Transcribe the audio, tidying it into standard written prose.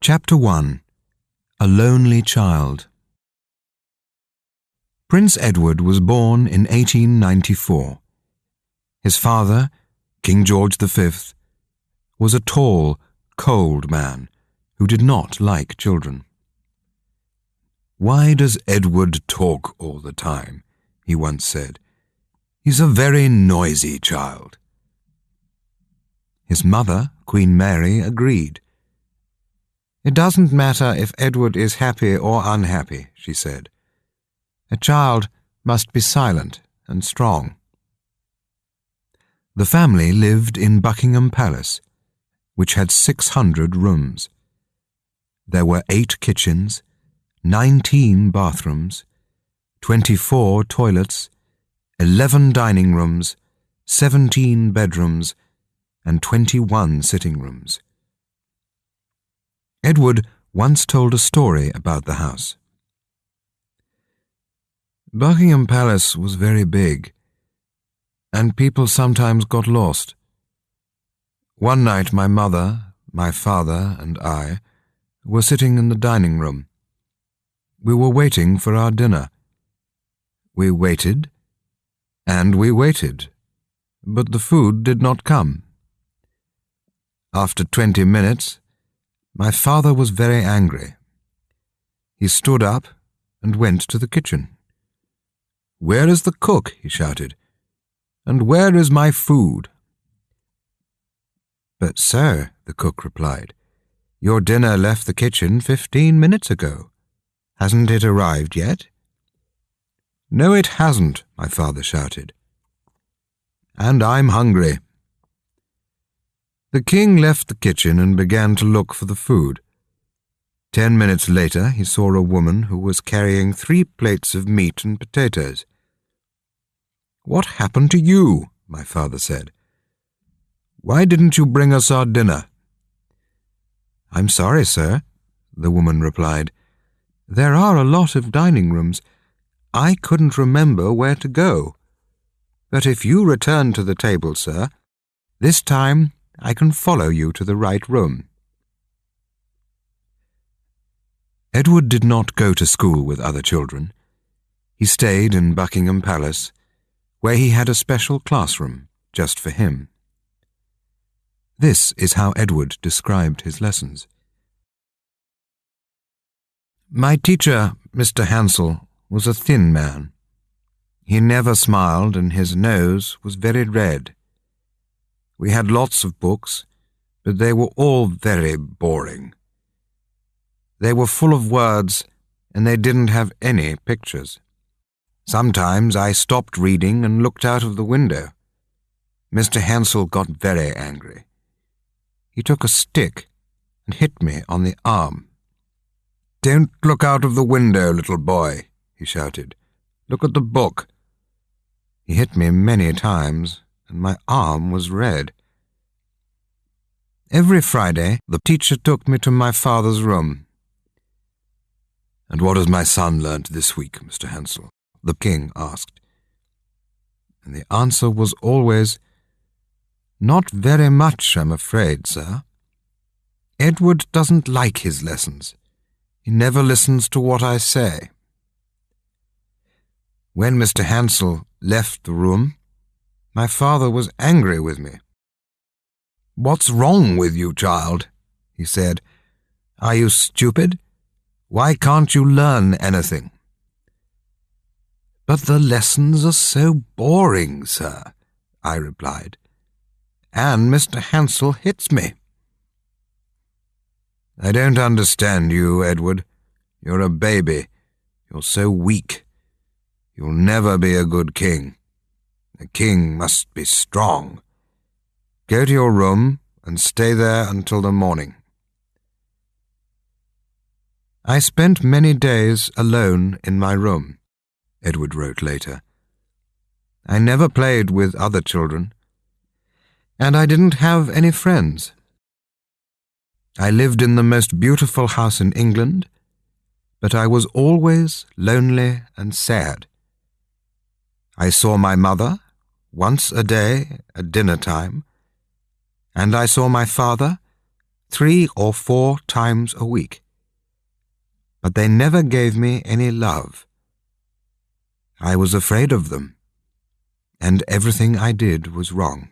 Chapter 1. A Lonely Child. Prince Edward was born in 1894. His father, King George V, was a tall, cold man who did not like children. "Why does Edward talk all the time?" he once said. "He's a very noisy child." His mother, Queen Mary, agreed. "It doesn't matter if Edward is happy or unhappy," she said. "A child must be silent and strong." The family lived in Buckingham Palace, which had 600 rooms. There were 8 kitchens, 19 bathrooms, 24 toilets, 11 dining rooms, 17 bedrooms, and 21 sitting rooms. Edward once told a story about the house. "Buckingham Palace was very big, and people sometimes got lost. One night my mother, my father, and I were sitting in the dining room. We were waiting for our dinner. We waited, and we waited, but the food did not come. After 20 minutes, my father was very angry. He stood up and went to the kitchen. 'Where is the cook?' he shouted. 'And where is my food?' 'But, sir,' the cook replied, 'your dinner left the kitchen 15 minutes ago. Hasn't it arrived yet?' 'No, it hasn't,' my father shouted. 'And I'm hungry.' The king left the kitchen and began to look for the food. 10 minutes later, he saw a woman who was carrying 3 plates of meat and potatoes. 'What happened to you?' my father said. 'Why didn't you bring us our dinner?' 'I'm sorry, sir,' the woman replied. 'There are a lot of dining rooms. I couldn't remember where to go. But if you return to the table, sir, this time I can follow you to the right room.' Edward did not go to school with other children. He stayed in Buckingham Palace, where he had a special classroom just for him. This is how Edward described his lessons. "My teacher, Mr. Hansel, was a thin man. He never smiled, and his nose was very red. We had lots of books, but they were all very boring. They were full of words, and they didn't have any pictures. Sometimes I stopped reading and looked out of the window. Mr. Hansel got very angry. He took a stick and hit me on the arm. 'Don't look out of the window, little boy,' he shouted. 'Look at the book.' He hit me many times, and my arm was red. Every Friday, the teacher took me to my father's room. 'And what has my son learnt this week, Mr. Hansel?' the king asked. And the answer was always, 'Not very much, I'm afraid, sir. Edward doesn't like his lessons. He never listens to what I say.' When Mr. Hansel left the room, my father was angry with me. 'What's wrong with you, child?' he said. 'Are you stupid? Why can't you learn anything?' 'But the lessons are so boring, sir,' I replied. 'And Mr. Hansel hits me.' 'I don't understand you, Edward. You're a baby. You're so weak. You'll never be a good king. A king must be strong. Go to your room and stay there until the morning.' I spent many days alone in my room, Edward wrote later. I never played with other children, and I didn't have any friends. I lived in the most beautiful house in England, but I was always lonely and sad. I saw my mother once a day at dinner time, and I saw my father 3 or 4 times a week. But they never gave me any love. I was afraid of them, and everything I did was wrong.